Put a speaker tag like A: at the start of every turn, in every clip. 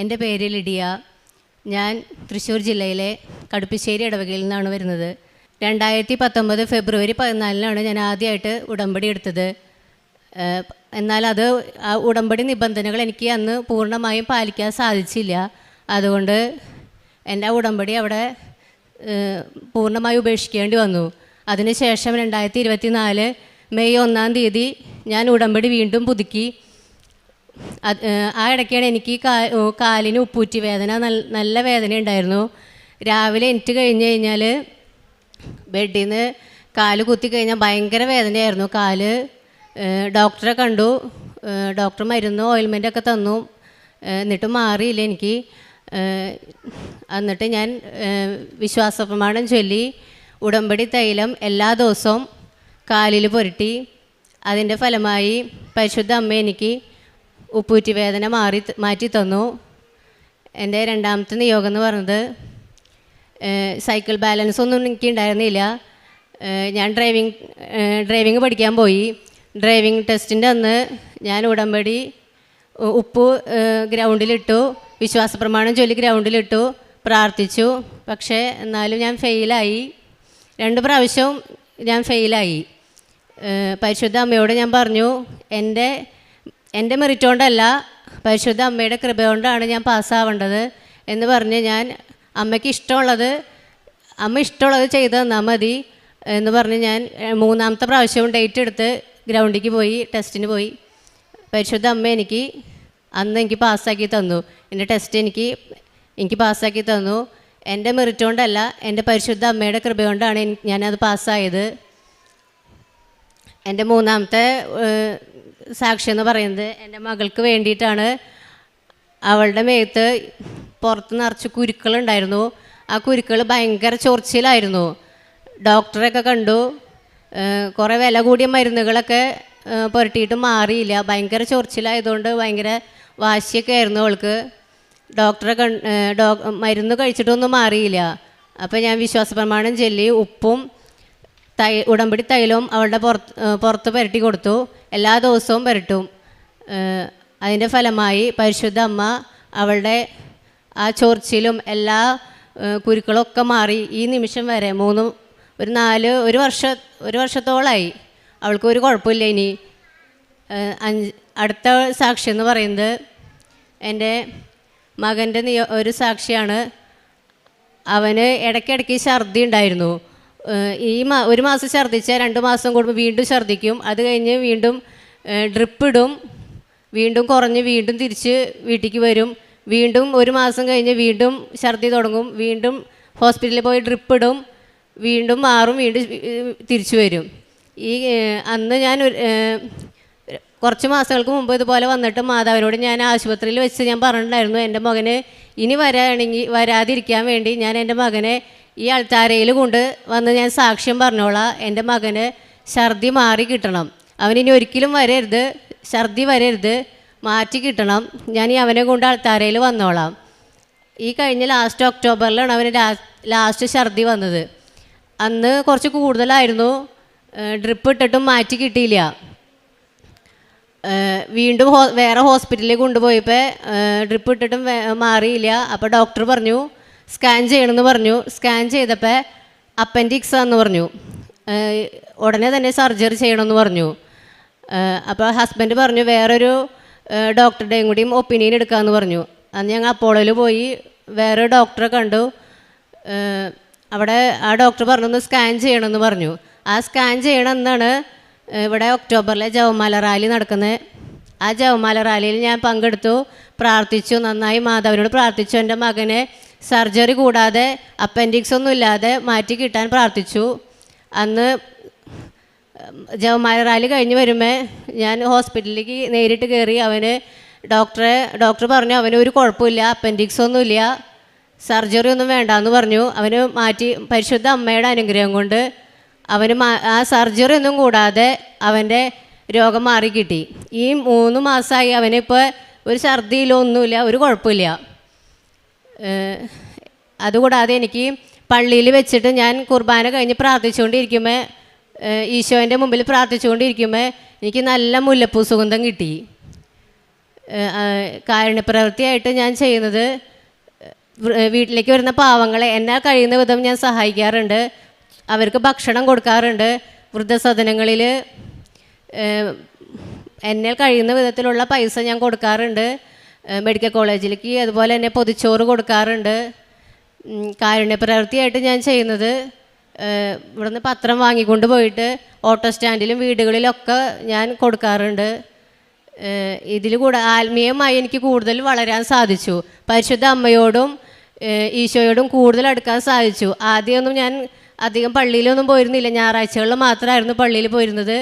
A: എൻ്റെ പേര് ലിഡിയ. ഞാൻ തൃശ്ശൂർ ജില്ലയിലെ കടുപ്പശ്ശേരി ഇടവകയിൽ നിന്നാണ് വരുന്നത്. 2019 ഫെബ്രുവരി 14 ഞാൻ ആദ്യമായിട്ട് ഉടമ്പടി എടുത്തത്. എന്നാൽ ആ ഉടമ്പടി നിബന്ധനകൾ എനിക്ക് അന്ന് പൂർണ്ണമായും പാലിക്കാൻ സാധിച്ചില്ല. അതുകൊണ്ട് എൻ്റെ ആ ഉടമ്പടി അവിടെ പൂർണ്ണമായി ഉപേക്ഷിക്കേണ്ടി വന്നു. അതിനുശേഷം 2024 മെയ് 1 ഞാൻ ഉടമ്പടി വീണ്ടും പുതുക്കി. ആ ഇടയ്ക്കാണ് എനിക്ക് കാലിന് ഉപ്പൂറ്റി വേദന, നല്ല വേദന ഉണ്ടായിരുന്നു. രാവിലെ എണീറ്റ് കഴിഞ്ഞ് കഴിഞ്ഞാൽ ബെഡിൽ നിന്ന് കാല് കുത്തിക്കഴിഞ്ഞാൽ ഭയങ്കര വേദനയായിരുന്നു. ഡോക്ടറെ കണ്ടു. ഡോക്ടർ മരുന്ന് ഓയിൽമെൻറ്റൊക്കെ തന്നു. എന്നിട്ട് മാറിയില്ല എനിക്ക്. എന്നിട്ട് ഞാൻ വിശ്വാസപ്രമാണം ചൊല്ലി ഉടമ്പടി തൈലം എല്ലാ ദിവസവും കാലിൽ പുരട്ടി. അതിൻ്റെ ഫലമായി പരിശുദ്ധ അമ്മ എനിക്ക് ഉപ്പൂറ്റി വേദന മാറ്റി തന്നു. എൻ്റെ രണ്ടാമത്തെ നിയോഗം എന്ന് പറയുന്നത് സൈക്കിൾ ബാലൻസ് ഒന്നും എനിക്ക് ഉണ്ടായിരുന്നില്ല. ഞാൻ ഡ്രൈവിംഗ് പഠിക്കാൻ പോയി. ഡ്രൈവിംഗ് ടെസ്റ്റിൻ്റെ അന്ന് ഞാൻ ഉടമ്പടി ഉപ്പ് ഗ്രൗണ്ടിലിട്ടു, വിശ്വാസപ്രമാണം ചൊല്ലി ഗ്രൗണ്ടിലിട്ടു, പ്രാർത്ഥിച്ചു. പക്ഷേ എന്നാലും ഞാൻ ഫെയിലായി. 2 പ്രാവശ്യവും ഞാൻ ഫെയിലായി. പരിശുദ്ധ അമ്മയോട് ഞാൻ പറഞ്ഞു, എൻ്റെ മെറിറ്റ് കൊണ്ടല്ല, പരിശുദ്ധ അമ്മയുടെ കൃപ കൊണ്ടാണ് ഞാൻ പാസ്സാവേണ്ടത് എന്ന് പറഞ്ഞ് ഞാൻ അമ്മ ഇഷ്ടമുള്ളത് ചെയ്ത് തന്നാൽ മതി എന്ന് പറഞ്ഞ് ഞാൻ 3ാമത്തെ പ്രാവശ്യവും ഡേറ്റ് എടുത്ത് ഗ്രൗണ്ടിലേക്ക് പോയി, ടെസ്റ്റിന് പോയി. പരിശുദ്ധ അമ്മ അന്ന് എനിക്ക് പാസ്സാക്കി തന്നു. എൻ്റെ ടെസ്റ്റ് എനിക്ക് പാസ്സാക്കി തന്നു. എൻ്റെ മെറിറ്റ് കൊണ്ടല്ല, എൻ്റെ പരിശുദ്ധ അമ്മയുടെ കൃപ കൊണ്ടാണ് ഞാനത് പാസ്സായത്. എൻ്റെ 3ാമത്തെ സാക്ഷി എന്ന് പറയുന്നത് എൻ്റെ മകൾക്ക് വേണ്ടിയിട്ടാണ്. അവളുടെ മേത്ത് പുറത്ത് നിറച്ച് കുരുക്കളുണ്ടായിരുന്നു. ആ കുരുക്കൾ ഭയങ്കര ചൊറിച്ചിലായിരുന്നു. ഡോക്ടറെയൊക്കെ കണ്ടു. കുറേ വില കൂടിയ മരുന്നുകളൊക്കെ പുരട്ടിയിട്ട് മാറിയില്ല. ഭയങ്കര ചൊറിച്ചിലായതുകൊണ്ട് ഭയങ്കര വാശിയൊക്കെ ആയിരുന്നു അവൾക്ക്. മരുന്ന് കഴിച്ചിട്ടൊന്നും മാറിയില്ല. അപ്പോൾ ഞാൻ വിശ്വാസപ്രമാണം ചൊല്ലി ഉപ്പും ഉടമ്പടി തൈലവും അവളുടെ പുറത്ത് പുരട്ടി കൊടുത്തു. എല്ലാ ദിവസവും പുരട്ടും. അതിൻ്റെ ഫലമായി പരിശുദ്ധ അമ്മ അവളുടെ ആ ചൊറിച്ചിലും എല്ലാ കുരുക്കളൊക്കെ മാറി. ഈ നിമിഷം വരെ ഒരു വർഷത്തോളമായി അവൾക്കൊരു കുഴപ്പമില്ല. ഇനി അടുത്ത സാക്ഷി എന്ന് പറയുന്നത് എൻ്റെ മകൻ്റെ ഒരു സാക്ഷിയാണ്. അവന് ഇടയ്ക്കിടയ്ക്ക് ഛർദി ഉണ്ടായിരുന്നു. ഒരു മാസം ഛർദ്ദിച്ചാൽ 2 മാസം കൂടുമ്പോൾ വീണ്ടും ഛർദ്ദിക്കും. അത് കഴിഞ്ഞ് വീണ്ടും ഡ്രിപ്പിടും. വീണ്ടും കുറഞ്ഞ് വീണ്ടും തിരിച്ച് വീട്ടിലേക്ക് വരും. വീണ്ടും 1 മാസം കഴിഞ്ഞ് വീണ്ടും ഛർദി തുടങ്ങും. വീണ്ടും ഹോസ്പിറ്റലിൽ പോയി ഡ്രിപ്പിടും. വീണ്ടും മാറും, വീണ്ടും തിരിച്ചു വരും. അന്ന് ഞാൻ കുറച്ച് മാസങ്ങൾക്ക് മുമ്പ് ഇതുപോലെ വന്നിട്ട് മാതാവിനോട് ഞാൻ ആശുപത്രിയിൽ വെച്ച് ഞാൻ പറഞ്ഞിട്ടുണ്ടായിരുന്നു, എൻ്റെ മകന് ഇനി വരാതിരിക്കാൻ വേണ്ടി ഞാൻ എൻ്റെ മകനെ ഈ അൾത്താരയിൽ കൊണ്ട് വന്ന് ഞാൻ സാക്ഷ്യം പറഞ്ഞോളാം. എൻ്റെ മകന് ഛർദി മാറി കിട്ടണം. അവനിനി ഒരിക്കലും ഛർദി വരരുത്, മാറ്റി കിട്ടണം. ഞാൻ അവനെ കൊണ്ട് അൾത്താരയിൽ വന്നോളാം. ഈ കഴിഞ്ഞ ലാസ്റ്റ് ഒക്ടോബറിലാണ് അവന് ലാസ്റ്റ് ഛർദി വന്നത്. അന്ന് കുറച്ച് കൂടുതലായിരുന്നു. ഡ്രിപ്പ് ഇട്ടിട്ടും മാറ്റി കിട്ടിയില്ല. വീണ്ടും വേറെ ഹോസ്പിറ്റലിൽ കൊണ്ടുപോയപ്പോൾ ഡ്രിപ്പ് ഇട്ടിട്ടും മാറിയില്ല. അപ്പോൾ ഡോക്ടർ പറഞ്ഞു സ്കാൻ ചെയ്യണമെന്ന് പറഞ്ഞു. സ്കാൻ ചെയ്തപ്പോൾ അപ്പൻഡിക്സ് എന്ന് പറഞ്ഞു. ഉടനെ തന്നെ സർജറി ചെയ്യണമെന്ന് പറഞ്ഞു. അപ്പോൾ ഹസ്ബൻഡ് പറഞ്ഞു വേറൊരു ഡോക്ടറുടെയും കൂടിയും ഒപ്പീനിയൻ എടുക്കാമെന്ന് പറഞ്ഞു. അന്ന് ഞങ്ങൾ അപ്പോളോയിൽ പോയി വേറെ ഡോക്ടറെ കണ്ടു. അവിടെ ആ ഡോക്ടർ പറഞ്ഞു സ്കാൻ ചെയ്യണമെന്ന് പറഞ്ഞു. ആ സ്കാൻ ചെയ്യണം എന്നാണ് ഇവിടെ ഒക്ടോബറിലെ ജവമാല റാലി നടക്കുന്നത്. ആ ജവമാല റാലിയിൽ ഞാൻ പങ്കെടുത്തു, പ്രാർത്ഥിച്ചു, നന്നായി മാതാവിനോട് പ്രാർത്ഥിച്ചു. എൻ്റെ മകനെ സർജറി കൂടാതെ അപ്പൻഡിക്സ് ഒന്നും ഇല്ലാതെ മാറ്റി കിട്ടാൻ പ്രാർത്ഥിച്ചു. അന്ന് ജവമാല റാലി കഴിഞ്ഞ് വരുമ്പോൾ ഞാൻ ഹോസ്പിറ്റലിലേക്ക് നേരിട്ട് കയറി. ഡോക്ടർ പറഞ്ഞു അവന് ഒരു കുഴപ്പമില്ല, അപ്പൻഡിക്സ് ഒന്നുമില്ല, സർജറി ഒന്നും വേണ്ടാന്ന് പറഞ്ഞു. അവന് മാറ്റി പരിശുദ്ധ അമ്മയുടെ അനുഗ്രഹം കൊണ്ട് അവന് ആ സർജറി ഒന്നും കൂടാതെ അവൻ്റെ രോഗം മാറിക്കിട്ടി. ഈ 3 മാസമായി അവനിപ്പോൾ ഒരു ഛർദിയിലൊന്നുമില്ല, ഒരു കുഴപ്പമില്ല. അതുകൂടാതെ എനിക്ക് പള്ളിയിൽ വെച്ചിട്ട് ഞാൻ കുർബാന കഴിഞ്ഞ് പ്രാർത്ഥിച്ചുകൊണ്ടിരിക്കുമ്പോൾ ഈശോൻ്റെ മുമ്പിൽ പ്രാർത്ഥിച്ചുകൊണ്ടിരിക്കുമ്പോൾ എനിക്ക് നല്ല മുല്ലപ്പൂ സുഗന്ധം കിട്ടി. കാരുണ്യപ്രവൃത്തിയായിട്ട് ഞാൻ ചെയ്യുന്നത് വീട്ടിലേക്ക് വരുന്ന പാവങ്ങളെ എന്നാൽ കഴിയുന്ന വിധം ഞാൻ സഹായിക്കാറുണ്ട്. അവർക്ക് ഭക്ഷണം കൊടുക്കാറുണ്ട്. വൃദ്ധസദനങ്ങളിൽ എന്നാൽ കഴിയുന്ന വിധത്തിലുള്ള പൈസ ഞാൻ കൊടുക്കാറുണ്ട്. മെഡിക്കൽ കോളേജിലേക്ക് അതുപോലെ തന്നെ പൊതിച്ചോറ് കൊടുക്കാറുണ്ട്. കാരുണ്യപ്രവൃത്തിയായിട്ട് ഞാൻ ചെയ്യുന്നത് ഇവിടുന്ന് പത്രം വാങ്ങിക്കൊണ്ട് പോയിട്ട് ഓട്ടോ സ്റ്റാൻഡിലും വീടുകളിലൊക്കെ ഞാൻ കൊടുക്കാറുണ്ട്. ഇതിൽ കൂടെ ആത്മീയമായി എനിക്ക് കൂടുതൽ വളരാൻ സാധിച്ചു. പരിശുദ്ധ അമ്മയോടും ഈശോയോടും കൂടുതൽ അടുക്കാൻ സാധിച്ചു. ആദ്യമൊന്നും ഞാൻ അധികം പള്ളിയിലൊന്നും പോയിരുന്നില്ല. ഞായറാഴ്ചകളിൽ മാത്രമായിരുന്നു പള്ളിയിൽ പോയിരുന്നത്.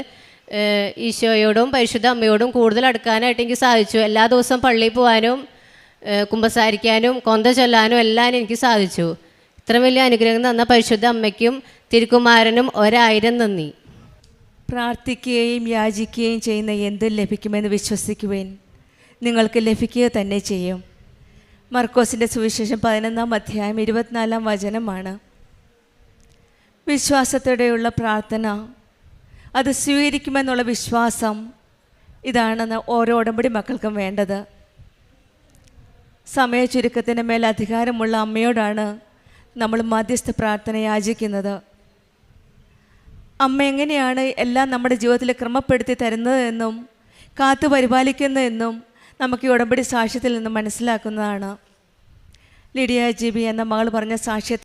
A: ഈശോയോടും പരിശുദ്ധ അമ്മയോടും കൂടുതൽ അടുക്കാനായിട്ട് എനിക്ക് സാധിച്ചു. എല്ലാ ദിവസവും പള്ളിയിൽ പോകാനും കുമ്പസാരിക്കാനും കൊന്ത ചൊല്ലാനും എല്ലാം എനിക്ക് സാധിച്ചു. ഇത്ര വലിയ അനുഗ്രഹം തന്ന പരിശുദ്ധ അമ്മയ്ക്കും തിരുക്കുമാരനും 1000 നന്ദി.
B: പ്രാർത്ഥിക്കുകയും യാചിക്കുകയും ചെയ്യുന്ന എന്തും ലഭിക്കുമെന്ന് വിശ്വസിക്കുവാൻ നിങ്ങൾക്ക് ലഭിക്കുക തന്നെ ചെയ്യും. മർക്കോസിൻ്റെ സുവിശേഷം 11-ാം അധ്യായം 24-ാം വചനമാണ്. വിശ്വാസത്തോടെയുള്ള പ്രാർത്ഥന, അത് സ്വീകരിക്കുമെന്നുള്ള വിശ്വാസം, ഇതാണ് ഓരോ ഉടമ്പടി മക്കൾക്കും വേണ്ടത്. സമയ ചുരുക്കത്തിന് മേൽ അധികാരമുള്ള അമ്മയോടാണ് നമ്മൾ മധ്യസ്ഥ പ്രാർത്ഥന യാചിക്കുന്നത്. അമ്മ എങ്ങനെയാണ് എല്ലാം നമ്മുടെ ജീവിതത്തിൽ ക്രമപ്പെടുത്തി തരുന്നതെന്നും കാത്തു പരിപാലിക്കുന്നതെന്നും നമുക്ക് ഈ ഉടമ്പടി സാക്ഷ്യത്തിൽ നിന്ന് മനസ്സിലാക്കുന്നതാണ്. ലിഡിയ ജിബി എന്ന മകൾ പറഞ്ഞ സാക്ഷ്യത്തിൽ